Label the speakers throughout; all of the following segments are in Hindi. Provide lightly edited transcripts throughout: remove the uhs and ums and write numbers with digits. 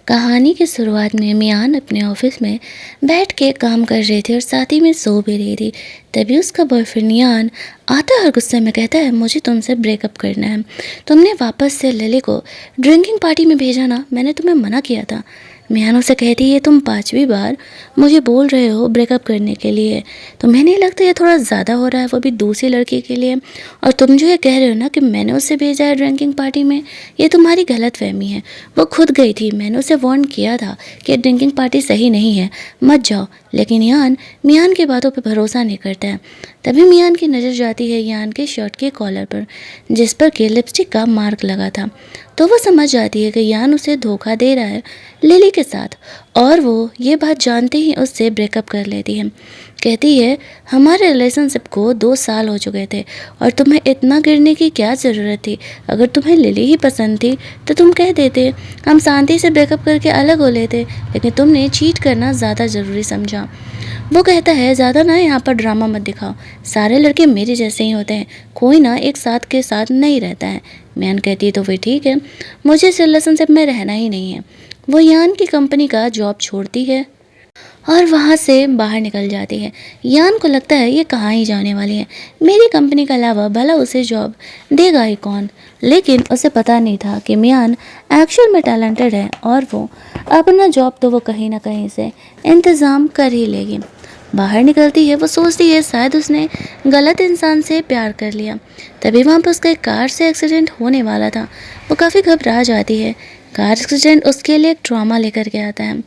Speaker 1: कहानी की शुरुआत में मियान अपने ऑफिस में बैठ के काम कर रही थी और साथ ही में सो भी रही थी। तभी उसका बॉयफ्रेंड यान आता है और गुस्से में कहता है, मुझे तुमसे ब्रेकअप करना है। तुमने वापस से लिली को ड्रिंकिंग पार्टी में भेजा ना, मैंने तुम्हें मना किया था। मियान उसे कहती है, तुम 5वीं बार मुझे बोल रहे हो ब्रेकअप करने के लिए। तुम्हें नहीं लगता ये थोड़ा ज़्यादा हो रहा है, वो भी दूसरी लड़की के लिए? और तुम जो ये कह रहे हो ना कि मैंने उसे भेजा है ड्रिंकिंग पार्टी में, ये तुम्हारी गलतफहमी है। वो खुद गई थी, मैंने उसे वार्न किया था कि ड्रिंकिंग पार्टी सही नहीं है, मत जाओ। लेकिन यान मियान की बातों पर भरोसा नहीं करता है। तभी मियान की नज़र जाती है यान के शर्ट के कॉलर पर, जिस पर कि लिपस्टिक का मार्क लगा था। तो वो समझ जाती है कि यान उसे धोखा दे रहा है लिली के साथ, और वो ये बात जानते ही उससे ब्रेकअप कर लेती है। कहती है, हमारे रिलेशनशिप को 2 साल हो चुके थे और तुम्हें इतना गिरने की क्या ज़रूरत थी? अगर तुम्हें लिली ही पसंद थी तो तुम कह देते, हम शांति से ब्रेकअप करके अलग हो लेते, लेकिन तुमने चीट करना ज़्यादा ज़रूरी समझा। वो कहता है, ज़्यादा ना यहाँ पर ड्रामा मत दिखाओ, सारे लड़के मेरे जैसे ही होते हैं, कोई ना एक साथ के साथ नहीं रहता है। मैन कहती है, तो फिर ठीक है, मुझे इस रिलेशनशिप में रहना ही नहीं है। वो यान की कंपनी का जॉब छोड़ती है और वहाँ से बाहर निकल जाती है। यान को लगता है ये कहाँ ही जाने वाली है, मेरी कंपनी के अलावा भला उसे जॉब देगा ही कौन। लेकिन उसे पता नहीं था कि मियान एक्चुअल में टैलेंटेड है और वो अपना जॉब तो वो कहीं ना कहीं से इंतज़ाम कर ही लेगी। बाहर निकलती है, वो सोचती है शायद उसने गलत इंसान से प्यार कर लिया। तभी वहाँ पर उसका एक कार से एक्सीडेंट होने वाला था। वो काफ़ी घबरा जाती है। कार एक्सीडेंट उसके लिए एक ट्रॉमा लेकर के आता है।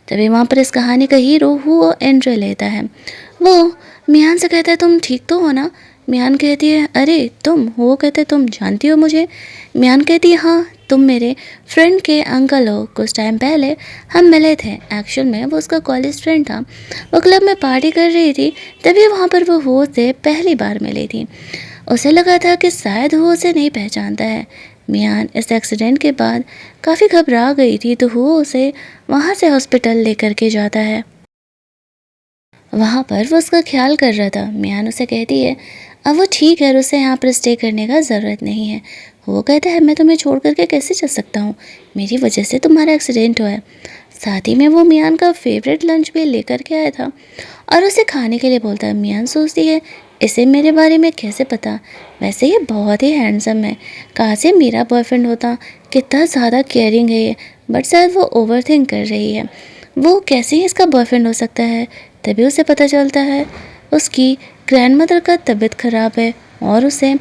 Speaker 1: तभी वहाँ पर इस कहानी का हीरो वो एंट्री लेता है। वो मियान से कहता है, तुम ठीक तो हो ना? मियान कहती है, अरे तुम? वो कहते, तुम जानती हो मुझे? मियान कहती है, हाँ, तुम मेरे फ्रेंड के अंकल हो। कुछ टाइम पहले हम मिले थे। एक्चुअल में वो उसका कॉलेज फ्रेंड था। वो क्लब में पार्टी कर रही थी, तभी वहाँ पर वो से पहली बार मिली थी। उसे लगा था कि शायद वो उसे नहीं पहचानता है। मियान इस एक्सीडेंट के बाद काफ़ी घबरा गई थी, तो वो उसे वहाँ से हॉस्पिटल लेकर के जाता है। वहाँ पर वो उसका ख्याल कर रहा था। मियान उसे कहती है, अब वो ठीक है और उसे यहाँ पर स्टे करने का ज़रूरत नहीं है। वो कहता है, मैं तुम्हें छोड़ करके कैसे चल सकता हूँ, मेरी वजह से तुम्हारा एक्सीडेंट हुआ है। साथ ही में वो मियान का फेवरेट लंच भी लेकर के आया था और उसे खाने के लिए बोलता है। मियान सोचती है, इसे मेरे बारे में कैसे पता? वैसे ये बहुत ही हैंडसम है, कहाँ से मेरा बॉयफ्रेंड होता, कितना ज़्यादा केयरिंग है ये। बट शायद वो ओवर थिंक कर रही है, वो कैसे ही इसका बॉयफ्रेंड हो सकता है। तभी उसे पता चलता है उसकी ग्रैंडमदर का तबीयत ख़राब है और उसे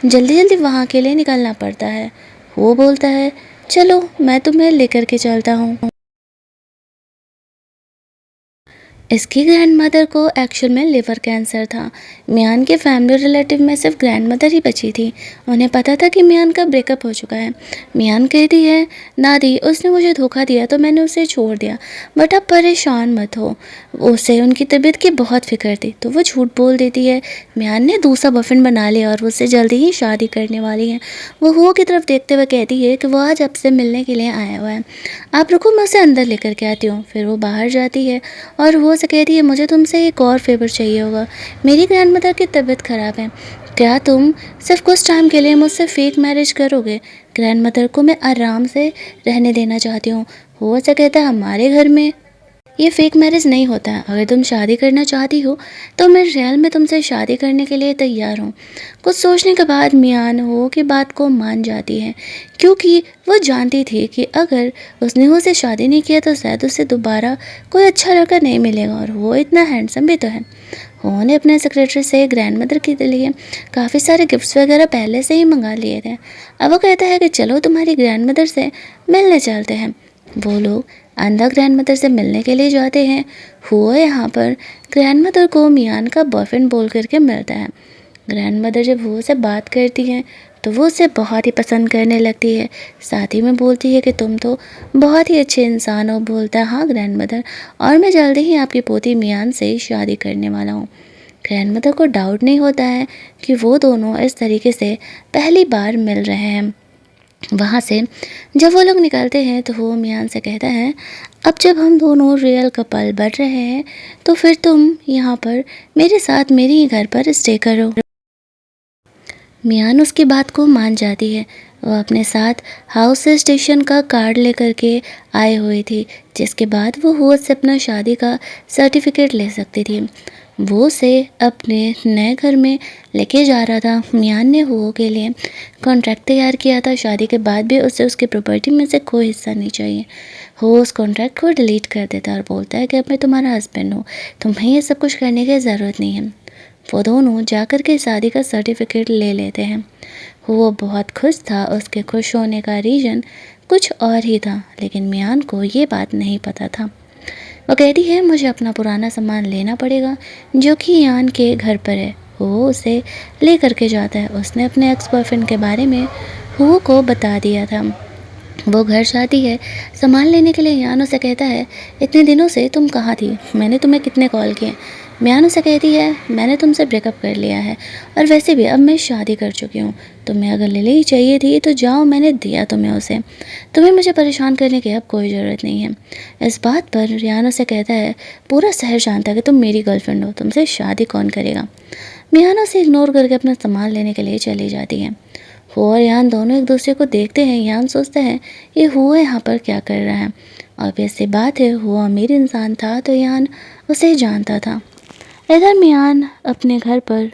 Speaker 1: जल्दी जल्दी वहाँ के लिए निकलना पड़ता है। वो बोलता है, चलो मैं तुम्हें लेकर के चलता हूँ। इसकी ग्रैंडमदर को एक्चुअल में लिवर कैंसर था। मियान के फैमिली रिलेटिव में सिर्फ ग्रैंडमदर ही बची थी। उन्हें पता था कि मियान का ब्रेकअप हो चुका है। मियान कहती है, दादी उसने मुझे धोखा दिया तो मैंने उसे छोड़ दिया, बट अब परेशान मत हो, उसे उनकी तबीयत की बहुत फिक्र थी। तो वो झूठ बोल देती है। मियान ने दूसरा बॉयफ्रेंड बना लिया और उससे जल्दी ही शादी करने वाली है। वो हुआ की तरफ देखते हुए कहती है कि वो आज आपसे मिलने के लिए आया हुआ है, आप रुको, मैं उसे अंदर लेकर के आती हूँ। फिर वो बाहर जाती है और वो से कहती है, मुझे तुमसे एक और फेवर चाहिए होगा, मेरी ग्रैंडमदर की तबीयत ख़राब है, क्या तुम सिर्फ कुछ टाइम के लिए मुझसे फेक मैरिज करोगे? ग्रैंडमदर को मैं आराम से रहने देना चाहती हूँ। वो से कहता है, हमारे घर में ये फेक मैरिज नहीं होता है, अगर तुम शादी करना चाहती हो तो मैं रियल में तुमसे शादी करने के लिए तैयार हूँ। कुछ सोचने के बाद मियान हो की बात को मान जाती है, क्योंकि वो जानती थी कि अगर उसने उसे शादी नहीं किया तो शायद उसे दोबारा कोई अच्छा लड़का नहीं मिलेगा, और वो इतना हैंडसम भी तो है। उन्होंने अपने सेक्रेटरी से ग्रैंडमदर के लिए काफ़ी सारे गिफ्ट्स वगैरह पहले से ही मंगा लिए थे। अब वो कहता है कि चलो तुम्हारी ग्रैंडमदर से मिलने चलते हैं। वो लोग अंदर ग्रैंडमदर से मिलने के लिए जाते हैं। हुआ यहाँ पर ग्रैंडमदर को मियान का बॉयफ्रेंड बोल करके मिलता है। ग्रैंडमदर जब वो से बात करती हैं तो वो उसे बहुत ही पसंद करने लगती है। साथ ही में बोलती है कि तुम तो बहुत ही अच्छे इंसान हो। बोलता है, हाँ ग्रैंडमदर, और मैं जल्दी ही आपकी पोती मियान से शादी करने वाला हूँ। ग्रैंडमदर को डाउट नहीं होता है कि वो दोनों इस तरीके से पहली बार मिल रहे हैं। वहाँ से जब वो लोग निकलते हैं तो वो मियान से कहता है, अब जब हम दोनों रियल कपल बन रहे हैं तो फिर तुम यहाँ पर मेरे साथ मेरे ही घर पर स्टे करो। मियान उसकी बात को मान जाती है। वो अपने साथ हाउस स्टेशन का कार्ड लेकर के आई हुई थी, जिसके बाद वो हुआ से अपना शादी का सर्टिफिकेट ले सकती थी। वो उसे अपने नए घर में लेके जा रहा था। मियान ने हुओ के लिए कॉन्ट्रैक्ट तैयार किया था। शादी के बाद भी उसे उसकी प्रॉपर्टी में से कोई हिस्सा नहीं चाहिए। वो उस कॉन्ट्रैक्ट को डिलीट कर देता है और बोलता है कि अब मैं तुम्हारा हस्बैंड हूँ, तुम्हें ये सब कुछ करने की ज़रूरत नहीं है। वो दोनों जाकर के शादी का सर्टिफिकेट ले लेते हैं। वो बहुत खुश था। उसके खुश होने का रीज़न कुछ और ही था, लेकिन मियान को ये बात नहीं पता था। वो कहती है मुझे अपना पुराना सामान लेना पड़ेगा जो कि यान के घर पर है। वो उसे ले करके जाता है। उसने अपने एक्स बॉयफ्रेंड के बारे में वो को बता दिया था। वो घर जाती है सामान लेने के लिए। यान उसे कहता है इतने दिनों से तुम कहाँ थी, मैंने तुम्हें कितने कॉल किए। मियान उसे कहती है मैंने तुमसे ब्रेकअप कर लिया है और वैसे भी अब मैं शादी कर चुकी हूँ। तुम्हें अगर लिली ही चाहिए थी तो जाओ, मैंने दिया तुम्हें उसे। तुम्हें मुझे परेशान करने की अब कोई ज़रूरत नहीं है। इस बात पर रियान उसे कहता है पूरा शहर जानता है कि तुम मेरी गर्लफ्रेंड हो, तुमसे शादी कौन करेगा। मियान उसे इग्नोर करके अपना सामान लेने के लिए चली जाती है। हुआ और यान दोनों एक दूसरे को देखते हैं। यान सोचता है ये हुआ यहाँ पर क्या कर रहा है। ऑब्वियस सी बात है, हुआ अमीर इंसान था तो यान उसे जानता था। इधर मियान अपने घर पर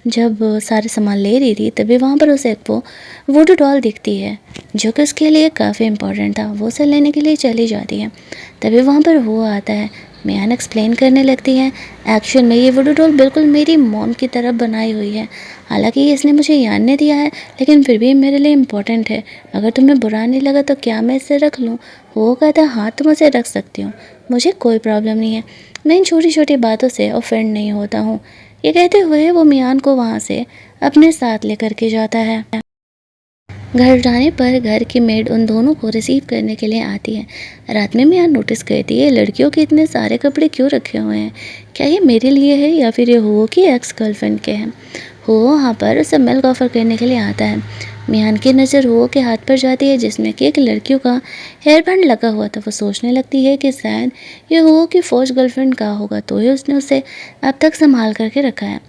Speaker 1: जब सारे सामान ले रही थी तभी वहाँ पर उसे एक वो वुडू डॉल दिखती है जो कि उसके लिए काफ़ी इम्पोर्टेंट था। वो उसे लेने के लिए चली जाती है। तभी वहाँ पर वो आता है। मियान एक्सप्लेन करने लगती है एक्चुअल में ये वुडू डॉल बिल्कुल मेरी मॉम की तरह बनाई हुई है। हालांकि ये इसने मुझे यान ने दिया है, लेकिन फिर भी मेरे लिए इम्पोर्टेंट है। अगर तुम्हें बुरा नहीं लगा तो क्या मैं इसे रख लूँ। वो कहता है हाँ तुम उसे रख सकती हो, मुझे कोई प्रॉब्लम नहीं है। मैं इन छोटी छोटी बातों से ऑफेंड नहीं होता हूँ। ये कहते हुए वो मियान को वहाँ से अपने साथ लेकर के जाता है। घर जाने पर घर की मेड उन दोनों को रिसीव करने के लिए आती है। रात में मियान नोटिस करती है लड़कियों के इतने सारे कपड़े क्यों रखे हुए हैं, क्या ये मेरे लिए है या फिर ये हुओ की एक्स गर्लफ्रेंड के हैं। हुओ वहाँ पर उसे मिल्क ऑफर करने के लिए आता है। मियान की नज़र हुओ के हाथ पर जाती है जिसमें कि एक लड़कियों का हेयर बैंड लगा हुआ था। वो सोचने लगती है कि शायद ये हुओ की फौज गर्लफ्रेंड का होगा, तो ही उसने उसे अब तक संभाल करके रखा है।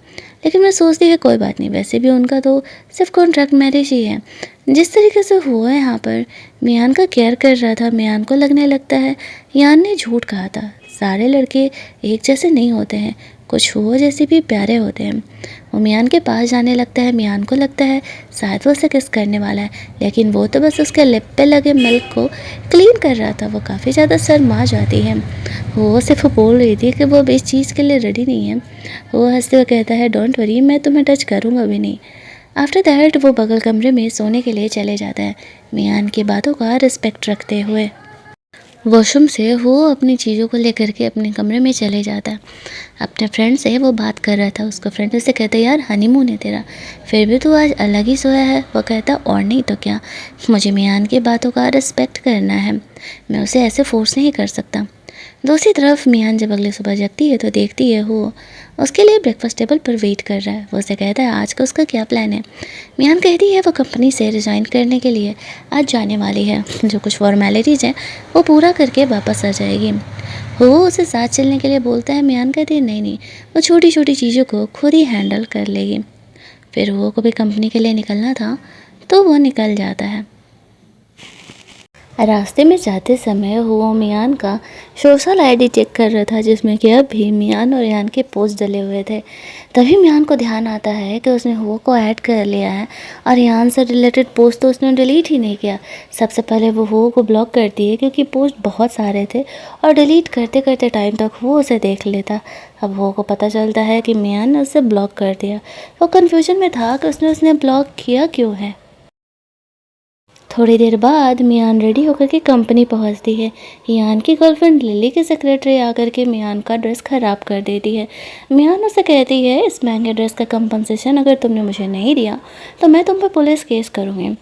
Speaker 1: लेकिन मैं सोचती है कोई बात नहीं, वैसे भी उनका तो सिर्फ कॉन्ट्रैक्ट मैरिज ही है। जिस तरीके से हुआ है यहाँ पर मियान का केयर कर रहा था, मियान को लगने लगता है यान ने झूठ कहा था। सारे लड़के एक जैसे नहीं होते हैं, कुछ हुआ जैसे भी प्यारे होते हैं। वो मियान के पास जाने लगता है। मियान को लगता है शायद वो उसे किस करने वाला है, लेकिन वो तो बस उसके लिप पे लगे मिल्क को क्लीन कर रहा था। वो काफ़ी ज़्यादा शर्मा जाती है। वो सिर्फ बोल रही थी कि वो अब इस चीज़ के लिए रेडी नहीं है। वो हंसते हुए कहता है डोंट वरी, मैं तुम्हें टच करूँगा भी नहीं। आफ्टर दैट वो बगल कमरे में सोने के लिए चले जाता है, मियान की बातों का रिस्पेक्ट रखते हुए। वॉशरूम से वो अपनी चीज़ों को लेकर के अपने कमरे में चले जाता है। अपने फ्रेंड से वो बात कर रहा था। उसका फ्रेंड उससे कहता है यार हनीमून है तेरा, फिर भी तू आज अलग ही सोया है। वो कहता और नहीं तो क्या, मुझे मियान की बातों का रिस्पेक्ट करना है, मैं उसे ऐसे फोर्स नहीं कर सकता। दूसरी तरफ मियान जब अगली सुबह जगती है तो देखती है वो उसके लिए ब्रेकफास्ट टेबल पर वेट कर रहा है। वो उसे कहता है आज का उसका क्या प्लान है। मियान कहती है वो कंपनी से रिज़ाइन करने के लिए आज जाने वाली है, जो कुछ फॉर्मेलिटीज़ हैं वो पूरा करके वापस आ जाएगी। वो उसे साथ चलने के लिए बोलता है। मियान कहती है नहीं नहीं, वो छोटी छोटी चीज़ों को खुद ही हैंडल कर लेगी। फिर वो को भी कंपनी के लिए निकलना था तो वो निकल जाता है। रास्ते में जाते समय हुआ मियान का सोशल आईडी चेक कर रहा था जिसमें कि अब भी मियान और यान के पोस्ट डले हुए थे। तभी मियान को ध्यान आता है कि उसने हुआ को ऐड कर लिया है और यान से रिलेटेड पोस्ट तो उसने डिलीट ही नहीं किया। सबसे पहले वो हुआ को ब्लॉक करती है क्योंकि पोस्ट बहुत सारे थे और डिलीट करते करते टाइम तक वो उसे देख लेता। अब वो को पता चलता है कि मियान ने उसे ब्लॉक कर दिया। वो कन्फ्यूजन में था कि उसने ब्लॉक किया क्यों है। थोड़ी देर बाद मियान रेडी होकर के कंपनी पहुंचती है। यान की गर्लफ्रेंड लिली की सेक्रेटरी आकर के मियान का ड्रेस ख़राब कर देती है। मियान उसे कहती है इस महंगे ड्रेस का कंपनसेशन अगर तुमने मुझे नहीं दिया तो मैं तुम पर पुलिस केस करूँगी।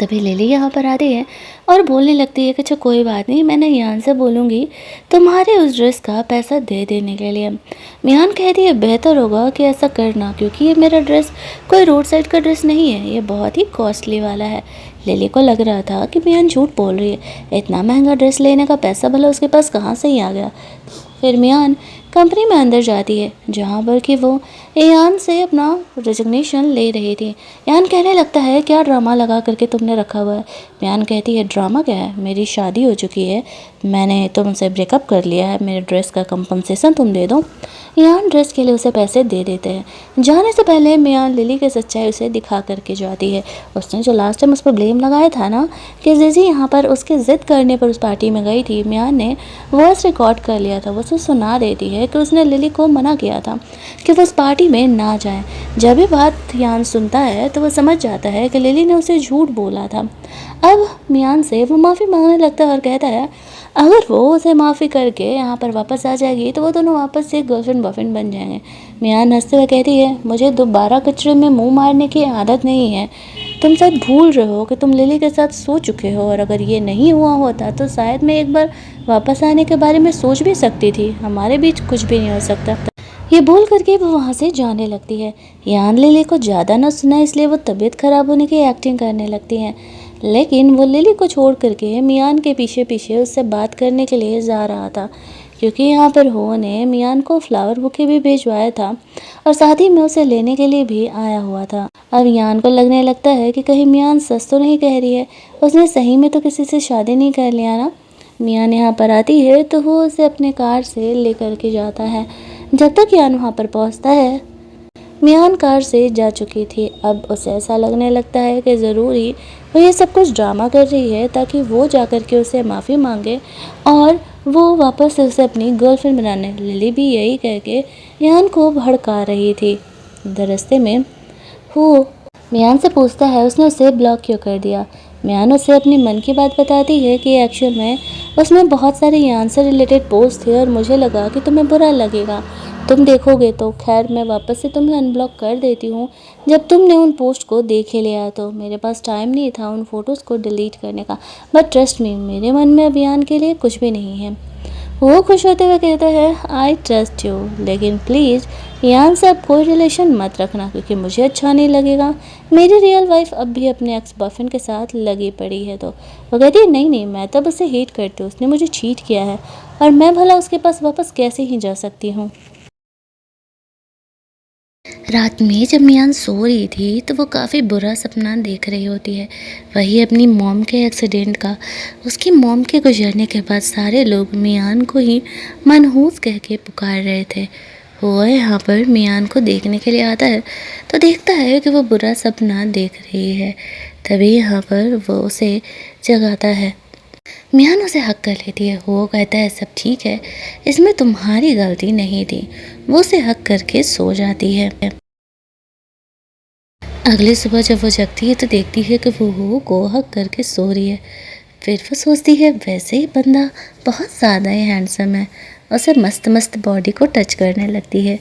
Speaker 1: तभी लिली यहाँ पर आती है और बोलने लगती है कि अच्छा कोई बात नहीं, मैंने यान से बोलूँगी तुम्हारे उस ड्रेस का पैसा दे देने के लिए। मियान कहती है बेहतर होगा कि ऐसा करना, क्योंकि ये मेरा ड्रेस कोई रोड साइड का ड्रेस नहीं है, ये बहुत ही कॉस्टली वाला है। लिली को लग रहा था कि मियान झूठ बोल रही है, इतना महंगा ड्रेस लेने का पैसा भला उसके पास कहाँ से ही आ गया। फिर मियान कंपनी में अंदर जाती है जहाँ पर कि वो यान से अपना रेजिग्नेशन ले रही थी। यान कहने लगता है क्या ड्रामा लगा करके तुमने रखा हुआ है। यान कहती है ड्रामा क्या है, मेरी शादी हो चुकी है, मैंने तुमसे ब्रेकअप कर लिया है, मेरे ड्रेस का कंपनसेशन तुम दे दो। यान ड्रेस के लिए उसे पैसे दे देते हैं। जाने से पहले मियान लिली की सच्चाई उसे दिखा करके जाती है। उसने जो लास्ट टाइम उस पर ब्लेम लगाया था ना कि जीजी यहाँ पर उसके ज़िद करने पर उस पार्टी में गई थी, मियान ने वॉइस रिकॉर्ड कर लिया था। वो उसे सुना देती है कि उसने लिली को मना किया था कि वो उस पार्टी में ना जाए। जब ये बात यान सुनता है तो वो समझ जाता है कि लिली ने उसे झूठ बोला था। अब मियान से वो माफ़ी मांगने लगता है और कहता है अगर वो उसे माफ़ी करके यहाँ पर वापस आ जाएगी तो वो दोनों वापस से गर्लफ्रेंड बॉयफ्रेंड बन जाएंगे। मियान हंसते हुए कहती है मुझे दोबारा कचरे में मुंह मारने की आदत नहीं है। तुम शायद भूल रहे हो कि तुम लिली के साथ सो चुके हो, और अगर ये नहीं हुआ होता तो शायद मैं एक बार वापस आने के बारे में सोच भी सकती थी। हमारे बीच कुछ भी नहीं हो सकता। ये बोल करके वो वहाँ से जाने लगती है। यान लिली को ज़्यादा ना सुना इसलिए वो तबीयत खराब होने की एक्टिंग करने लगती है, लेकिन वो लिली को छोड़ करके मियान के पीछे पीछे उससे बात करने के लिए जा रहा था, क्योंकि यहाँ पर हो ने मियान को फ्लावर बुके भी भिजवाया था और साथ ही में उसे लेने के लिए भी आया हुआ था। अब यान को लगने लगता है कि कहीं मियान सच तो नहीं कह रही है, उसने सही में तो किसी से शादी नहीं कर लिया ना। मियान यहाँ पर आती है तो वो उसे अपने कार से ले करके जाता है। जब तक यान वहाँ पर पहुँचता है मियान कार से जा चुकी थी। अब उसे ऐसा लगने लगता है कि ज़रूरी वो ये सब कुछ ड्रामा कर रही है ताकि वो जा कर के उसे माफ़ी मांगे और वो वापस से उसे अपनी गर्लफ्रेंड बनाने। लिली भी यही कह के मियान को भड़का रही थी। दरस्ते में वो मियान से पूछता है उसने उसे ब्लॉक क्यों कर दिया। मियान उसे अपनी मन की बात बताती है कि एक्चुअल में उसमें बहुत सारे यान से रिलेटेड पोस्ट थे और मुझे लगा कि तुम्हें बुरा लगेगा, तुम देखोगे तो। खैर मैं वापस से तुम्हें अनब्लॉक कर देती हूँ जब तुमने उन पोस्ट को देख ही लिया। तो मेरे पास टाइम नहीं था उन फ़ोटोज़ को डिलीट करने का, बट ट्रस्ट मी मेरे मन में अभियान के लिए कुछ भी नहीं है। वो खुश होते हुए कहता है आई ट्रस्ट यू, लेकिन प्लीज़ यान से अब कोई रिलेशन मत रखना क्योंकि मुझे अच्छा नहीं लगेगा। मेरी रियल वाइफ अब भी अपने एक्स बॉयफ्रेंड के साथ लगी पड़ी है। तो वो कहती है नहीं नहीं, मैं तब उसे हेट करती हूँ, उसने मुझे चीट किया है और मैं भला उसके पास वापस कैसे ही जा सकती हूँ। रात में जब मियान सो रही थी तो वो काफ़ी बुरा सपना देख रही होती है। वही अपनी मॉम के एक्सीडेंट का। उसकी मॉम के गुजरने के बाद सारे लोग मियान को ही मनहूस कह के पुकार रहे थे। वो यहाँ पर मियान को देखने के लिए आता है तो देखता है कि वो बुरा सपना देख रही है। तभी यहाँ पर वो उसे जगाता है। मियान उसे हक कर लेती है। वो कहता है सब ठीक है, इसमें तुम्हारी गलती नहीं थी। वो उसे हक करके सो जाती है। अगली सुबह जब वो जगती है तो देखती है कि वो को हक करके सो रही है। फिर वो सोचती है वैसे ही बंदा बहुत ज़्यादा ही हैंडसम है, उसे मस्त मस्त बॉडी को टच करने लगती है।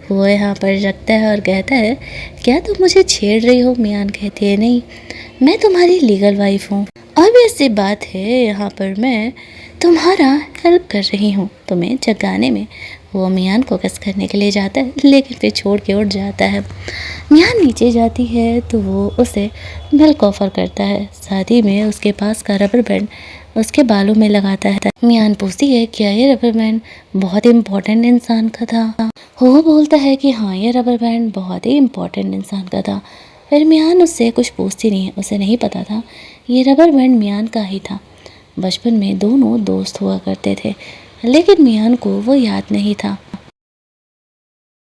Speaker 1: वो यहाँ पर जगता है और कहता है क्या तुम मुझे छेड़ रही हो। मियान कहती है नहीं, मैं तुम्हारी लीगल वाइफ हूँ। ऑब्वियस सी बात है यहाँ पर मैं तुम्हारा हेल्प कर रही हूँ तुम्हें जगाने में। वो मियान को किस करने के लिए जाता है लेकिन फिर छोड़ के उठ जाता है। मियान नीचे जाती है तो वो उसे मिल्क ऑफ़र करता है, साथ ही में उसके पास का रबर बैंड उसके बालों में लगाता है। मियान पूछती है क्या ये रबर बैंड बहुत इम्पोर्टेंट इंसान का था। वो बोलता है कि हाँ ये रबर बैंड बहुत ही इम्पोर्टेंट इंसान का था। फिर मियान उससे कुछ पूछती नहीं है, उसे नहीं पता था ये रबर बैंड मियान का ही था। बचपन में दोनों दोस्त हुआ करते थे लेकिन मियान को वो याद नहीं था।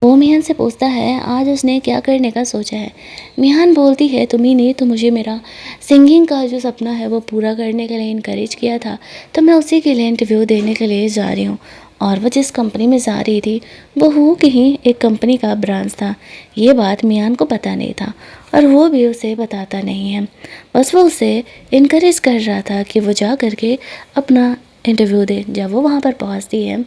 Speaker 1: वो मियान से पूछता है आज उसने क्या करने का सोचा है। मियान बोलती है तुम्ही ने तो मुझे मेरा सिंगिंग का जो सपना है वो पूरा करने के लिए इनकरेज किया था, तो मैं उसी के लिए इंटरव्यू देने के लिए जा रही हूँ। और वो जिस कंपनी में जा रही थी वो हु की ही एक कंपनी का ब्रांच था। ये बात मियान को पता नहीं था और वो भी उसे बताता नहीं है, बस वो उसे इनकरेज कर रहा था कि वो जा करके अपना इंटरव्यू दे। जब वो वहाँ पर पहुँचती है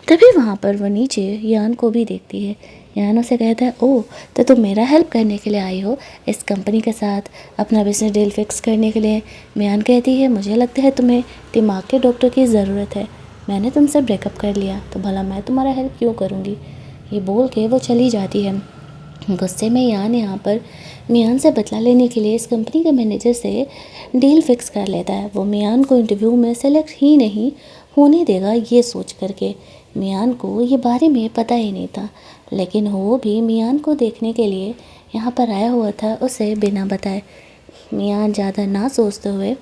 Speaker 1: तभी वहाँ पर वो नीचे यान को भी देखती है। यान उसे कहता है ओह तो तुम मेरा हेल्प करने के लिए आई हो इस कंपनी के साथ अपना बिजनेस डील फिक्स करने के लिए। मियान कहती है मुझे लगता है तुम्हें दिमाग के डॉक्टर की ज़रूरत है, मैंने तुमसे ब्रेकअप कर लिया तो भला मैं तुम्हारा हेल्प क्यों करूँगी। ये बोल के वो चली जाती है। गुस्से में यान यहाँ पर मियान से बदला लेने के लिए इस कंपनी के मैनेजर से डील फिक्स कर लेता है। वो मियान को इंटरव्यू में सेलेक्ट ही नहीं होने देगा ये सोच करके। मियान को ये बारे में पता ही नहीं था, लेकिन वो भी मियान को देखने के लिए यहाँ पर आया हुआ था उसे बिना बताए। मियान ज़्यादा ना सोचते हुए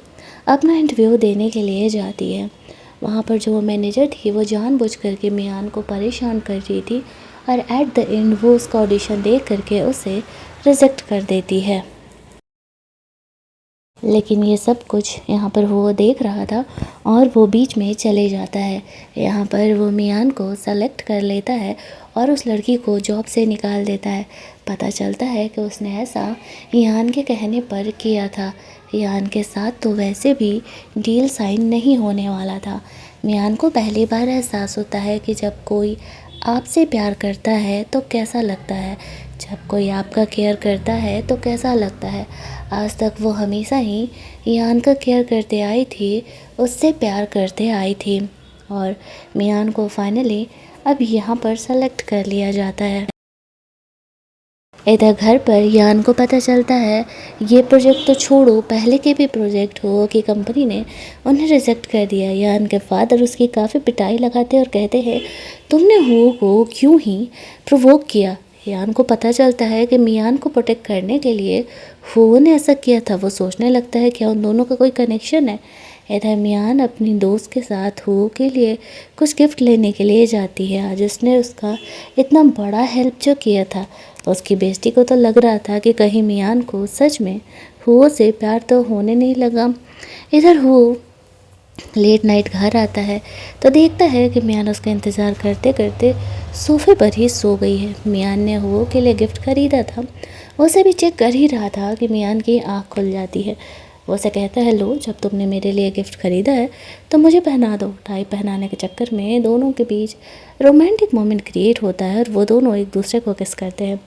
Speaker 1: अपना इंटरव्यू देने के लिए जाती है। वहाँ पर जो मैनेजर थी वो जानबूझ करके मियान को परेशान कर रही थी और एट द एंड वो उसका ऑडिशन देख करके उसे रिजेक्ट कर देती है। लेकिन ये सब कुछ यहाँ पर वो देख रहा था और वो बीच में चले जाता है। यहाँ पर वो मियान को सेलेक्ट कर लेता है और उस लड़की को जॉब से निकाल देता है। पता चलता है कि उसने ऐसा यान के कहने पर किया था। यान के साथ तो वैसे भी डील साइन नहीं होने वाला था। मियान को पहली बार एहसास होता है कि जब कोई आपसे प्यार करता है तो कैसा लगता है, जब कोई आपका केयर करता है तो कैसा लगता है। आज तक वो हमेशा ही यान का केयर करते आई थी, उससे प्यार करते आई थी और मियान को फाइनली अब यहाँ पर सेलेक्ट कर लिया जाता है। इधर घर पर यान को पता चलता है ये प्रोजेक्ट तो छोड़ो, पहले के भी प्रोजेक्ट हो कि कंपनी ने उन्हें रिजेक्ट कर दिया। यान के फादर उसकी काफ़ी पिटाई लगाते और कहते हैं तुमने हो को क्यों ही प्रोवोक किया। यान को पता चलता है कि मियान को प्रोटेक्ट करने के लिए हो ने ऐसा किया था। वो सोचने लगता है क्या उन दोनों का कोई कनेक्शन है। इधर मियान अपनी दोस्त के साथ हो के लिए कुछ गिफ्ट लेने के लिए जाती है। आज उसने उसका इतना बड़ा हेल्प जो किया था, उसकी बेइज्जती को तो लग रहा था कि कहीं मियान को सच में हो से प्यार तो होने नहीं लगा। इधर हो लेट नाइट घर आता है तो देखता है कि मियान उसका इंतज़ार करते करते सोफे पर ही सो गई है। मियान ने हो के लिए गिफ्ट खरीदा था, उसे भी चेक कर ही रहा था कि मियान की आँख खुल जाती है। वो उसे कहता है लो जब तुमने मेरे लिए गिफ्ट खरीदा है तो मुझे पहना दो। टाई पहनाने के चक्कर में दोनों के बीच रोमांटिक मोमेंट क्रिएट होता है और वो दोनों एक दूसरे को किस करते हैं।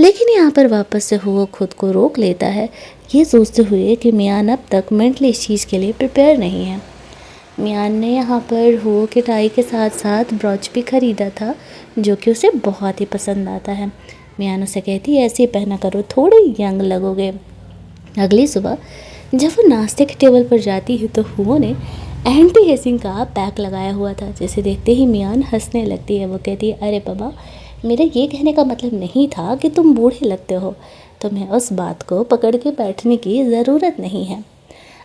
Speaker 1: लेकिन यहाँ पर वापस से वो खुद को रोक लेता है, ये सोचते हुए कि मियान अब तक मेंटली इस चीज़ के लिए प्रिपेयर नहीं है। मियान ने यहाँ पर हो के टाई के साथ साथ ब्रॉच भी ख़रीदा था जो कि उसे बहुत ही पसंद आता है। मियान उसे कहती है ऐसे ही पहना करो, थोड़े यंग लगोगे। अगली सुबह जब वो नाश्ते के टेबल पर जाती है तो हुओ ने एंटी एजिंग का पैक लगाया हुआ था, जिसे देखते ही मियान हंसने लगती है। वो कहती है अरे बाबा, मेरा ये कहने का मतलब नहीं था कि तुम बूढ़े लगते हो, तुम्हें उस बात को पकड़ के बैठने की ज़रूरत नहीं है।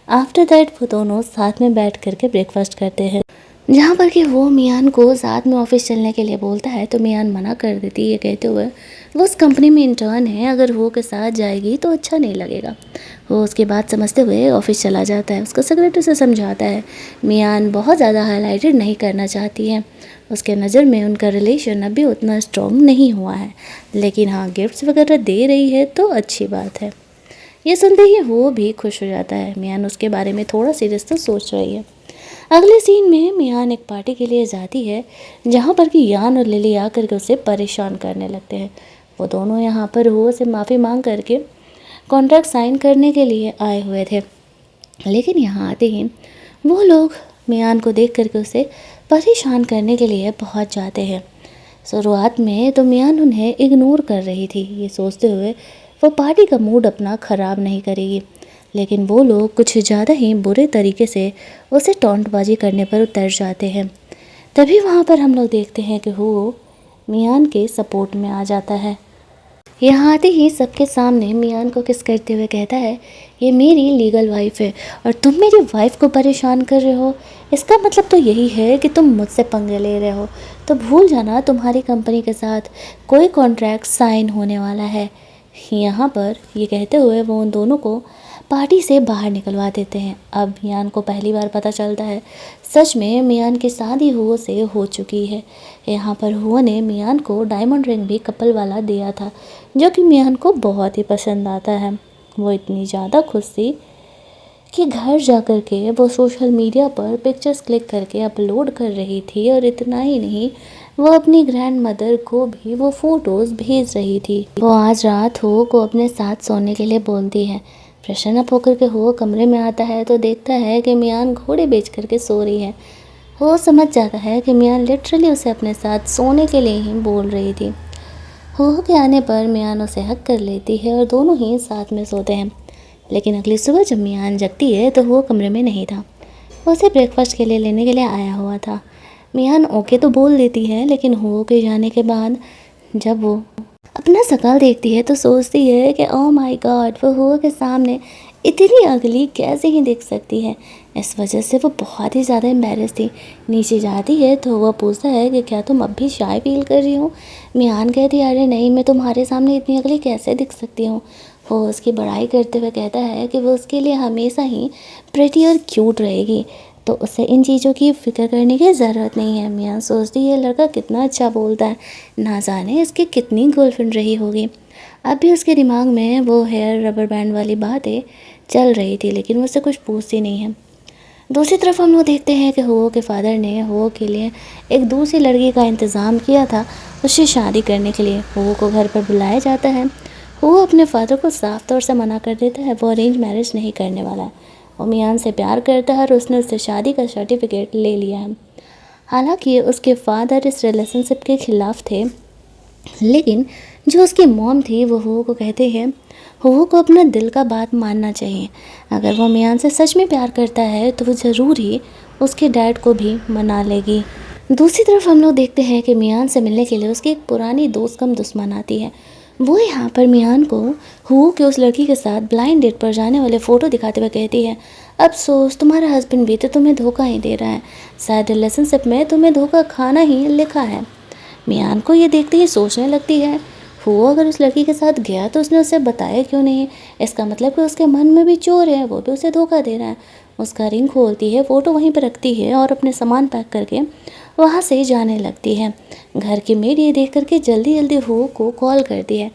Speaker 1: आफ्टर दैट वो दोनों साथ में बैठ करके ब्रेकफास्ट करते हैं, जहाँ पर कि वो मियान को साथ में ऑफिस चलने के लिए बोलता है तो मियान मना कर देती है, ये कहते हुए वो उस कंपनी में इंटर्न है, अगर वो के साथ जाएगी तो अच्छा नहीं लगेगा। वो उसकी बात समझते हुए ऑफिस चला जाता है। उसका सेक्रेटरी से समझाता है मियान बहुत ज़्यादा हाईलाइटेड नहीं करना चाहती है, उसके नज़र में उनका रिलेशन अभी उतना स्ट्रॉन्ग नहीं हुआ है, लेकिन हाँ गिफ्ट्स वगैरह दे रही है तो अच्छी बात है। ये सुनते ही वो भी खुश हो जाता है। मियान उसके बारे में थोड़ा सीरियस तो सोच रही है। अगले सीन में मियान एक पार्टी के लिए जाती है जहाँ पर कि यान और लिली आकर के उसे परेशान करने लगते हैं। वो दोनों यहाँ पर हो से माफ़ी मांग करके कॉन्ट्रैक्ट साइन करने के लिए आए हुए थे, लेकिन यहाँ आते ही वो लोग मियान को देख करके उसे परेशान करने के लिए पहुँच जाते हैं। शुरुआत में तो मियान उन्हें इग्नोर कर रही थी, ये सोचते हुए वो पार्टी का मूड अपना ख़राब नहीं करेगी, लेकिन वो लोग कुछ ज़्यादा ही बुरे तरीके से उसे टॉन्टबाजी करने पर उतर जाते हैं। तभी वहाँ पर हम लोग देखते हैं कि वो मियान के सपोर्ट में आ जाता है। यहाँ आते ही सबके सामने मियान को किस करते हुए कहता है ये मेरी लीगल वाइफ है और तुम मेरी वाइफ को परेशान कर रहे हो, इसका मतलब तो यही है कि तुम मुझसे पंगे ले रहे हो। तो भूल जाना तुम्हारी कंपनी के साथ कोई कॉन्ट्रैक्ट साइन होने वाला है। यहाँ पर ये कहते हुए वो उन दोनों को पार्टी से बाहर निकलवा देते हैं। अब मियान को पहली बार पता चलता है सच में मियान की शादी हुओ से हो चुकी है। यहाँ पर हुओ ने मियान को डायमंड रिंग भी कपल वाला दिया था, जो कि मियान को बहुत ही पसंद आता है। वो इतनी ज़्यादा खुश थी कि घर जा कर के वो सोशल मीडिया पर पिक्चर्स क्लिक करके अपलोड कर रही थी, और इतना ही नहीं वो अपनी ग्रैंड मदर को भी वो फ़ोटोज़ भेज रही थी। वो आज रात हो को अपने साथ सोने के लिए बोलती है। फ्रेशन अप होकर के हो कमरे में आता है तो देखता है कि मियान घोड़े बेच करके सो रही है। वो समझ जाता है कि मियान लिटरली उसे अपने साथ सोने के लिए ही बोल रही थी। हो के आने पर मियान उसे हक कर लेती है और दोनों ही साथ में सोते हैं। लेकिन अगली सुबह जब मियान जगती है तो वो कमरे में नहीं था, वो उसे ब्रेकफास्ट के लिए लेने के लिए आया हुआ था। मियान ओके तो बोल देती है, लेकिन हो के जाने के बाद जब वो अपना शक्ल देखती है तो सोचती है कि ओह माय गॉड, वो हो के सामने इतनी अगली कैसे ही दिख सकती है। इस वजह से वो बहुत ही ज़्यादा एम्बेरस थी। नीचे जाती है तो वह पूछता है कि क्या तुम अब भी शाय फील कर रही हो। मियान कहती है, अरे नहीं, मैं तुम्हारे सामने इतनी अगली कैसे दिख सकती हूँ। वो उसकी बड़ाई करते हुए कहता है कि वो उसके लिए हमेशा ही प्रिटी और क्यूट रहेगी, तो उसे इन चीज़ों की फ़िक्र करने की ज़रूरत नहीं है। मियाँ सोचती है लड़का कितना अच्छा बोलता है, ना जाने इसकी कितनी गर्लफ्रेंड रही होगी। अब भी उसके दिमाग में वो हेयर रबर बैंड वाली बातें चल रही थी, लेकिन वो उससे कुछ पूछती नहीं है। दूसरी तरफ हम लोग देखते हैं कि हो के फादर ने हो के लिए एक दूसरी लड़की का इंतज़ाम किया था उससे शादी करने के लिए। हो को घर पर बुलाया जाता है। वो अपने फादर को साफ तौर से मना कर देता है, वो अरेंज मैरिज नहीं करने वाला है। वो मियान से प्यार करता है और उसने उससे शादी का सर्टिफिकेट ले लिया है। हालांकि उसके फादर इस रिलेशनशिप के ख़िलाफ़ थे, लेकिन जो उसकी मॉम थी वो हो को कहते हैं हो को अपना दिल का बात मानना चाहिए। अगर वो मियान से सच में प्यार करता है तो वो ज़रूर ही उसके डैड को भी मना लेगी। दूसरी तरफ हम लोग देखते हैं कि मियान से मिलने के लिए उसकी एक पुरानी दोस्त कम दुश्मन आती है। वो यहाँ पर मियान को हु के उस लड़की के साथ ब्लाइंड डेट पर जाने वाले फ़ोटो दिखाते हुए कहती है, अफसोस तुम्हारा हस्बैंड भी तो तुम्हें धोखा ही दे रहा है, शायद रिलेशनशिप में तुम्हें धोखा खाना ही लिखा है। मियान को ये देखते ही सोचने लगती है, वो अगर उस लड़की के साथ गया तो उसने उसे बताया क्यों नहीं। इसका मतलब कि उसके मन में भी चोर है, वो भी उसे धोखा दे रहा है। उसका रिंग खोलती है, फ़ोटो वहीं पर रखती है और अपने सामान पैक करके वहाँ से जाने लगती है। घर की मेड ये देख करके जल्दी जल्दी हो को कॉल करती है।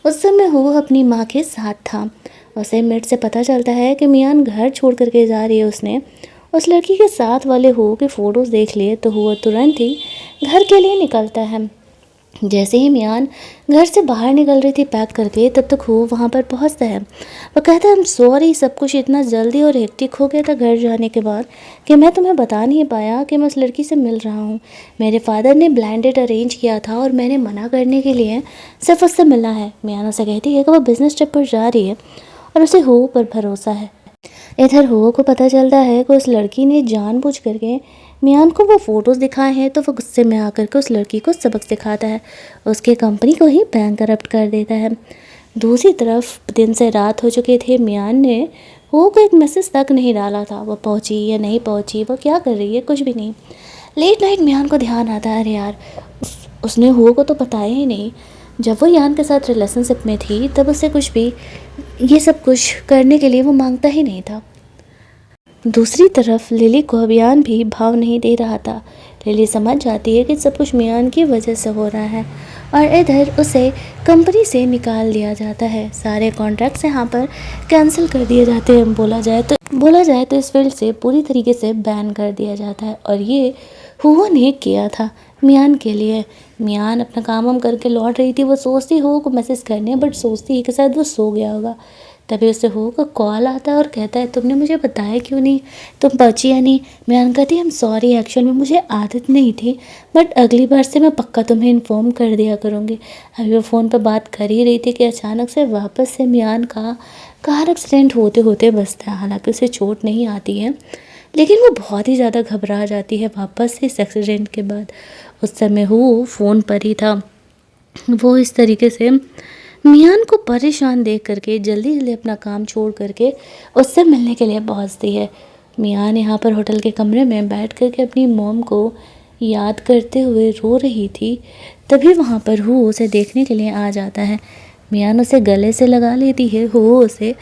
Speaker 1: उस समय हो अपनी माँ के साथ था। उसे मेड से पता चलता है कि मियान घर छोड़ करके जा रही है। उसने उस लड़की के साथ वाले हो के फ़ोटोज़ देख लिए तो वो तुरंत ही घर के लिए निकलता है। जैसे ही मियान घर से बाहर निकल रही थी पैक करके, तब तक हो वहाँ पर पहुँचता है। वो कहता है, हम सॉरी, सब कुछ इतना जल्दी और हेक्टिक हो गया था घर जाने के बाद कि मैं तुम्हें बता नहीं पाया कि मैं उस लड़की से मिल रहा हूँ। मेरे फादर ने ब्लाइंड डेट अरेंज किया था और मैंने मना करने के लिए सिर्फ उससे मिला है। मियान उसे कहती है कि वो बिज़नेस ट्रिप पर जा रही है और उसे हो पर भरोसा है। इधर हो को पता चलता है कि उस लड़की ने जानबूझ करके मियान को वो फ़ोटोज़ दिखाए हैं, तो वो गुस्से में आकर के उस लड़की को सबक सिखाता है, उसके कंपनी को ही बैंकरप्ट कर देता है। दूसरी तरफ दिन से रात हो चुके थे। मियान ने हो को एक मैसेज तक नहीं डाला था, वो पहुंची या नहीं पहुंची, वो क्या कर रही है, कुछ भी नहीं। लेट नाइट मियान को ध्यान आता है, अरे यार उसने हो को तो बताया ही नहीं। जब वो यान के साथ रिलेशनशिप में थी तब उसे कुछ भी ये सब कुछ करने के लिए वो मांगता ही नहीं था। दूसरी तरफ लिली को अभियान भी भाव नहीं दे रहा था। लिली समझ जाती है कि सब कुछ मियान की वजह से हो रहा है और इधर उसे कंपनी से निकाल दिया जाता है। सारे कॉन्ट्रैक्ट्स यहाँ पर कैंसिल कर दिए जाते हैं। बोला जाए तो इस फील्ड से पूरी तरीके से बैन कर दिया जाता है और ये हुआ ने किया था मियान के लिए। मियान अपना काम वाम करके लौट रही थी। वो सोचती हो को मैसेज करने, बट सोचती है कि शायद वो सो गया होगा। तभी उससे हो का कॉल आता है और कहता है, तुमने मुझे बताया क्यों नहीं, तुम पहुंची या नहीं। मियान कहती है, आई एम सॉरी, एक्चुअल में मुझे आदत नहीं थी, बट अगली बार से मैं पक्का तुम्हें इन्फॉर्म कर दिया करूँगी। अभी वो फ़ोन पर बात कर ही रही थी कि अचानक से वापस से मियान का कार एक्सीडेंट होते होते बचता है। हालांकि उसे चोट नहीं आती है, लेकिन वो बहुत ही ज़्यादा घबरा जाती है वापस से इस एक्सीडेंट के बाद। उस समय वो फ़ोन पर ही था। वो इस तरीके से मियान को परेशान देख करके जल्दी जल्दी अपना काम छोड़ करके उससे मिलने के लिए पहुंचती है। मियान यहाँ पर होटल के कमरे में बैठ करके अपनी मॉम को याद करते हुए रो रही थी। तभी वहाँ पर हु उसे देखने के लिए आ जाता है। मियान उसे गले से लगा लेती है। हु उसे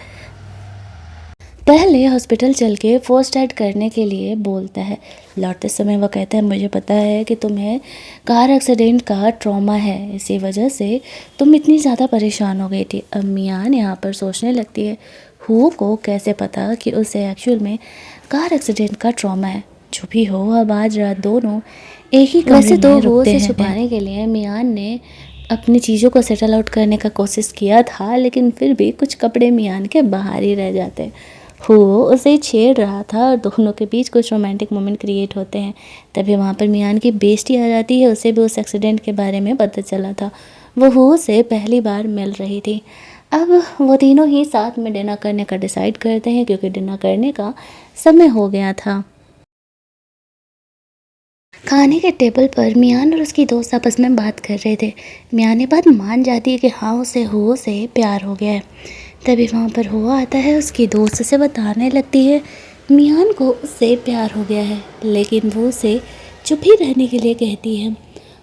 Speaker 1: पहले हॉस्पिटल चल के फर्स्ट एड करने के लिए बोलता है। लौटते समय वह कहता है, मुझे पता है कि तुम्हें कार एक्सीडेंट का ट्रॉमा है, इसी वजह से तुम इतनी ज़्यादा परेशान हो गई थी। अब मियान यहाँ पर सोचने लगती है, हु को कैसे पता कि उसे एक्चुअल में कार एक्सीडेंट का ट्रॉमा है। जो भी हो, अब आज रात दोनों एक ही कमरे में रुकते हैं। छुपाने के लिए मियान ने अपनी चीज़ों को सेटल आउट करने का कोशिश किया था, लेकिन फिर भी कुछ कपड़े मियान के बाहर ही रह जाते हैं। हो उसे छेड़ रहा था और दोनों के बीच कुछ रोमांटिक मोमेंट क्रिएट होते हैं। तभी वहाँ पर मियान की बेइज्जती आ जाती है। उसे भी उस एक्सीडेंट के बारे में पता चला था। वो हो से पहली बार मिल रही थी। अब वो तीनों ही साथ में डिनर करने का डिसाइड करते हैं, क्योंकि डिनर करने का समय हो गया था। खाने के टेबल पर मियान और उसकी दोस्त आपस में बात कर रहे थे। मियान ने बात मान जाती है कि हाँ, उसे हुओ से प्यार हो गया है। तभी वहाँ पर हुआ आता है, उसकी दोस्त से बताने लगती है मियान को उससे प्यार हो गया है, लेकिन वो उसे चुप ही रहने के लिए कहती है।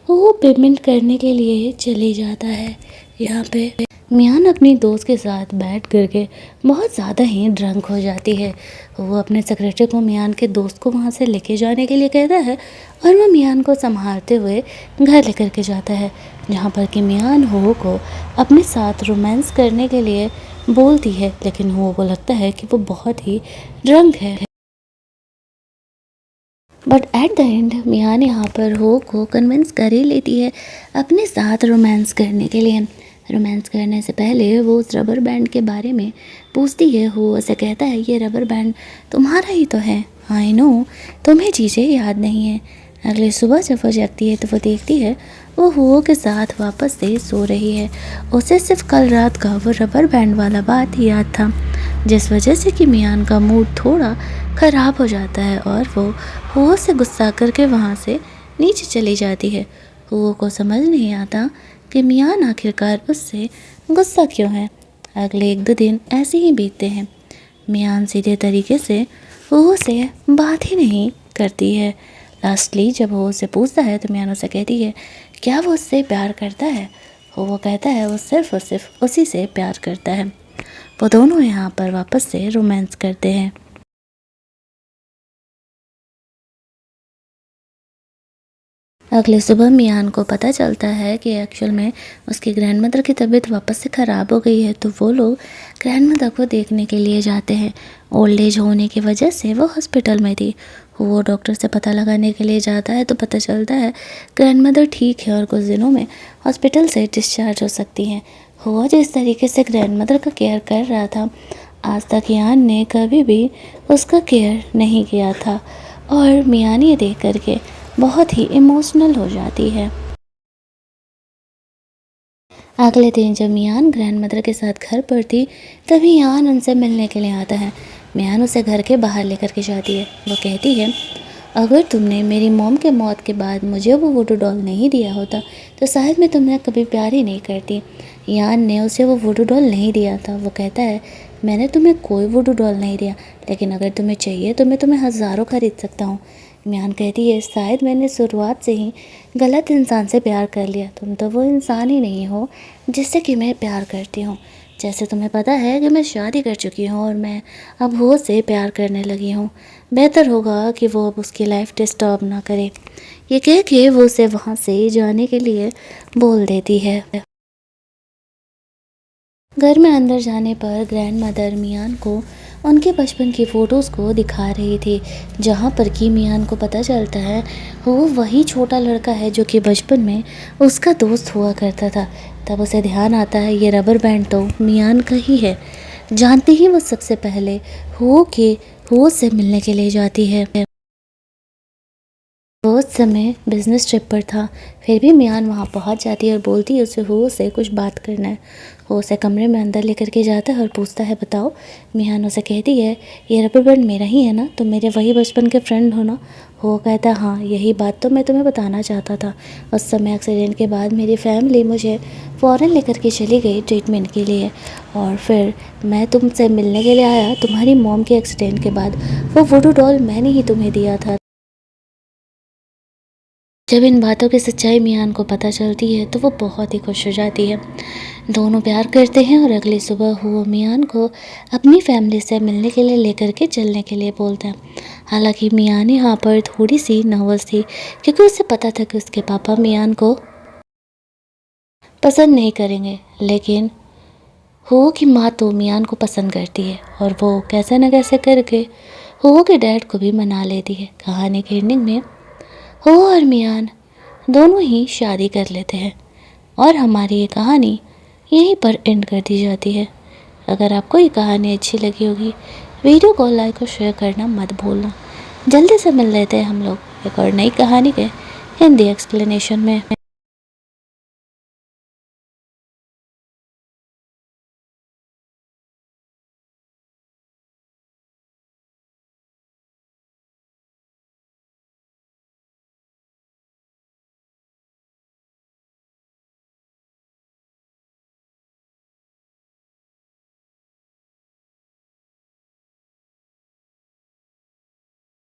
Speaker 1: वो पेमेंट करने के लिए चली जाता है। यहाँ पे मियान अपनी दोस्त के साथ बैठ करके बहुत ज़्यादा ही ड्रंक हो जाती है। वो अपने सेक्रेटरी को मियान के दोस्त को वहाँ से लेके जाने के लिए कहता है और वो मियान को संभालते हुए घर लेकर के जाता है, जहाँ पर कि मियान हो को अपने साथ रोमांस करने के लिए बोलती है, लेकिन हो को लगता है कि वो बहुत ही ड्रंक है। बट एट द एंड मियान यहाँ पर हो को कन्विंस कर ही लेती है अपने साथ रोमांस करने के लिए। रोमांस करने से पहले वो उस रबर बैंड के बारे में पूछती है। वो उसे कहता है ये रबर बैंड तुम्हारा ही तो है। आई नो, तुम्हें चीज़ें याद नहीं है। अगली सुबह जब वो जगती है तो वो देखती है वो हुओ के साथ वापस से सो रही है। उसे सिर्फ कल रात का वो रबर बैंड वाला बात ही याद था, जिस वजह से कि मियान का मूड थोड़ा ख़राब हो जाता है और वो हुओ से गुस्सा करके वहाँ से नीचे चली जाती है। हुओ को समझ नहीं आता कि मियान आखिरकार उससे गुस्सा क्यों है। अगले 1-2 दिन ऐसे ही बीतते हैं। मियान सीधे तरीके से हुओ से बात ही नहीं करती है। लास्टली जब वो उससे पूछता है तो मियान उसे कहती है क्या वो उससे प्यार करता है। वो कहता है वो सिर्फ और सिर्फ उसी से प्यार करता है। वो दोनों यहाँ पर वापस से रोमांस करते हैं। अगले सुबह मियान को पता चलता है कि एक्चुअल में उसकी ग्रैंडमदर की तबीयत वापस से ख़राब हो गई है, तो वो लोग ग्रैंडमदर को देखने के लिए जाते हैं। ओल्ड एज होने की वजह से वो हॉस्पिटल में थी। वो डॉक्टर से पता लगाने के लिए जाता है तो पता चलता है ग्रैंडमदर ठीक है और कुछ दिनों में हॉस्पिटल से डिस्चार्ज हो सकती हैं। वो जिस तरीके से ग्रैंडमदर का केयर कर रहा था, आज तक यान ने कभी भी उसका केयर नहीं किया था और मियान ये देख करके बहुत ही इमोशनल हो जाती है। अगले दिन जब मियान ग्रैंडमदर के साथ घर पर थी तभी यान उनसे मिलने के लिए आता है। मियान उसे घर के बाहर लेकर के जाती है। वो कहती है अगर तुमने मेरी मॉम के मौत के बाद मुझे वो वुडू डॉल नहीं दिया होता तो शायद मैं तुम्हें कभी प्यार ही नहीं करती। यान ने उसे वो वुडू डॉल नहीं दिया था। वो कहता है मैंने तुम्हें कोई वुडू डॉल नहीं दिया, लेकिन अगर तुम्हें चाहिए तो मैं तुम्हें हज़ारों खरीद सकता हूँ। मियान कहती है शायद मैंने शुरुआत से ही गलत इंसान से प्यार कर लिया। तुम तो वो इंसान ही नहीं हो जिससे कि मैं प्यार करती हूँ। जैसे तुम्हें पता है कि मैं शादी कर चुकी हूँ और मैं अब वो से प्यार करने लगी हूँ। बेहतर होगा कि वो अब उसकी लाइफ डिस्टर्ब ना करे। ये कह के वो उसे वहाँ से जाने के लिए बोल देती है। घर में अंदर जाने पर ग्रैंड मदर मियान को उनके बचपन की फ़ोटोज़ को दिखा रही थी, जहाँ पर कि मियान को पता चलता है वो वही छोटा लड़का है जो कि बचपन में उसका दोस्त हुआ करता था। तब उसे ध्यान आता है ये रबर बैंड तो मियान का ही है। जानते ही वो सबसे पहले हो से मिलने के लिए जाती है। वो उस समय बिजनेस ट्रिप पर था, फिर भी मियान वहाँ पहुँच जाती है और बोलती है उसे हो से कुछ बात करना है। वो उसे कमरे में अंदर लेकर के जाता है और पूछता है बताओ। मियान उसे कहती है ये रबर बैंड मेरा ही है ना, तुम मेरे वही बचपन के फ्रेंड हो ना। वो कहता है हाँ, यही बात तो मैं तुम्हें बताना चाहता था। उस समय एक्सीडेंट के बाद मेरी फैमिली मुझे फ़ॉरेन लेकर के चली गई ट्रीटमेंट के लिए, और फिर मैं तुमसे मिलने के लिए आया। तुम्हारी मॉम के एक्सीडेंट के बाद वो वुडू डॉल मैंने ही तुम्हें दिया था। जब इन बातों की सच्चाई मियान को पता चलती है तो वो बहुत ही खुश हो जाती है। दोनों प्यार करते हैं और अगली सुबह वो मियान को अपनी फैमिली से मिलने के लिए लेकर के चलने के लिए बोलता है। हालांकि मियान यहाँ पर थोड़ी सी नर्वस थी, क्योंकि उसे पता था कि उसके पापा मियान को पसंद नहीं करेंगे, लेकिन हो की माँ तो मियान को पसंद करती है और वो कैसे न कैसे करके हो के डैड को भी मना लेती है। कहानी के एंडिंग में हो और मियान दोनों ही शादी कर लेते हैं और हमारी ये कहानी यहीं पर एंड कर दी जाती है। अगर आपको ये कहानी अच्छी लगी होगी, वीडियो को लाइक और शेयर करना मत भूलना। जल्दी से मिल लेते हैं हम लोग एक और नई कहानी के हिंदी एक्सप्लेनेशन में।